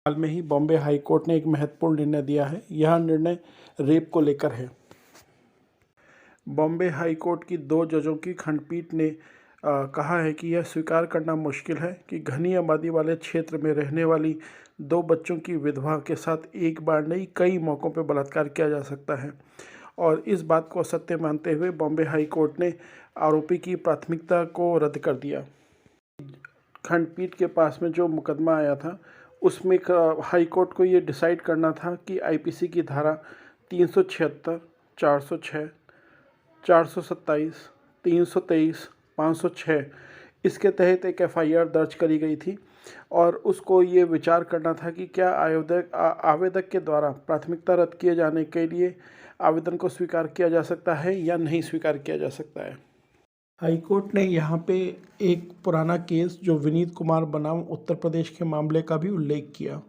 हाल में ही Bombay high court ने एक महत्वपूर्ण निर्णय दिया है। यह निर्णय रेप को लेकर है। बॉम्बे हाई कोर्ट की 2 जजों की खंडपीठ ने कहा है कि यह स्वीकार करना मुश्किल है कि घनी आबादी वाले क्षेत्र में रहने वाली 2 बच्चों की विधवा के साथ एक बार नहीं कई मौक़ों पर बलात्कार किया जा सकता है। और इस बात को असत्य मानते हुए बॉम्बे हाई कोर्ट ने आरोपी की प्राथमिकता को रद्द कर दिया। खंडपीठ के पास में जो मुकदमा आया था उसमें हाई कोर्ट को ये डिसाइड करना था कि आईपीसी की धारा 376, 406, 427, 323, 506 इसके तहत एक एफआईआर दर्ज करी गई थी और उसको ये विचार करना था कि क्या आवेदक के द्वारा प्राथमिकता रद्द किए जाने के लिए आवेदन को स्वीकार किया जा सकता है या नहीं स्वीकार किया जा सकता है। हाई कोर्ट ने यहाँ पे एक पुराना केस जो विनीत कुमार बनाम उत्तर प्रदेश के मामले का भी उल्लेख किया,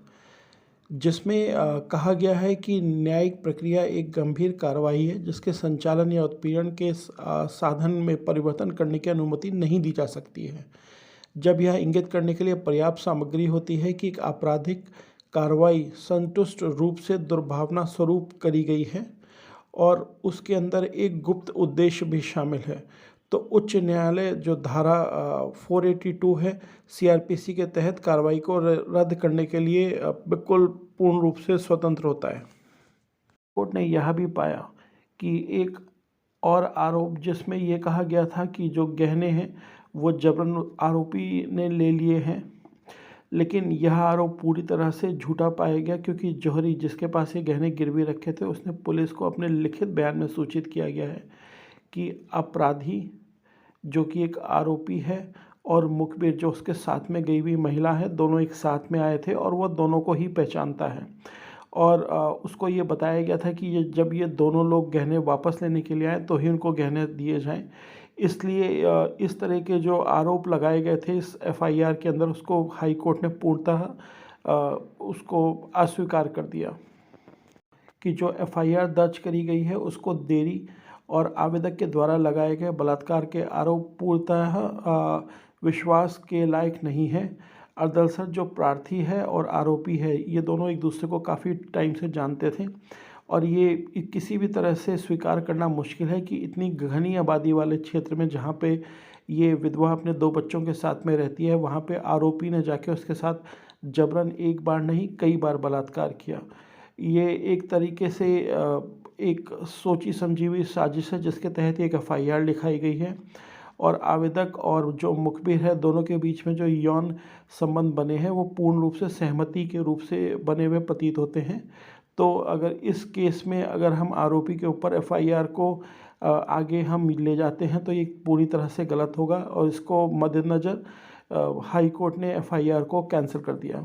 जिसमें कहा गया है कि न्यायिक प्रक्रिया एक गंभीर कार्रवाई है जिसके संचालन या उत्पीड़न के साधन में परिवर्तन करने की अनुमति नहीं दी जा सकती है, जब यह इंगित करने के लिए पर्याप्त सामग्री होती है कि एक आपराधिक कार्रवाई संतुष्ट रूप से दुर्भावना स्वरूप करी गई है और उसके अंदर एक गुप्त उद्देश्य भी शामिल है। तो उच्च न्यायालय जो धारा 482 है सीआरपीसी के तहत कार्रवाई को रद्द करने के लिए बिल्कुल पूर्ण रूप से स्वतंत्र होता है। कोर्ट ने यह भी पाया कि एक और आरोप जिसमें यह कहा गया था कि जो गहने हैं वो जबरन आरोपी ने ले लिए हैं, लेकिन यह आरोप पूरी तरह से झूठा पाया गया क्योंकि जौहरी जिसके पास ये गहने गिरवी रखे थे उसने पुलिस को अपने लिखित बयान में सूचित किया गया है कि अपराधी जो कि एक आरोपी है और मुखबिर जो उसके साथ में गई हुई महिला है, दोनों एक साथ में आए थे और वह दोनों को ही पहचानता है और उसको ये बताया गया था कि जब ये दोनों लोग गहने वापस लेने के लिए आए तो ही उनको गहने दिए जाएं। इसलिए इस तरह के जो आरोप लगाए गए थे इस एफआईआर के अंदर उसको हाई कोर्ट ने पूर्णतः उसको अस्वीकार कर दिया कि जो एफआईआर दर्ज करी गई है उसको देरी और आवेदक के द्वारा लगाए गए बलात्कार के आरोप पूर्णतः विश्वास के लायक नहीं है। और दरअसल जो प्रार्थी है और आरोपी है ये दोनों एक दूसरे को काफ़ी टाइम से जानते थे और ये किसी भी तरह से स्वीकार करना मुश्किल है कि इतनी घनी आबादी वाले क्षेत्र में जहाँ पे ये विधवा अपने 2 बच्चों के साथ में रहती है वहाँ पे आरोपी ने जाके उसके साथ जबरन एक बार नहीं कई बार बलात्कार किया। ये एक तरीके से एक सोची समझी हुई साजिश है जिसके तहत एक एफआईआर लिखाई गई है और आवेदक और जो मुखबिर है दोनों के बीच में जो यौन संबंध बने हैं वो पूर्ण रूप से सहमति के रूप से बने हुए प्रतीत होते हैं। तो अगर इस केस में अगर हम आरोपी के ऊपर एफआईआर को आगे हम ले जाते हैं तो ये पूरी तरह से गलत होगा और इसको मद्देनज़र हाई कोर्ट ने एफआईआर को कैंसिल कर दिया।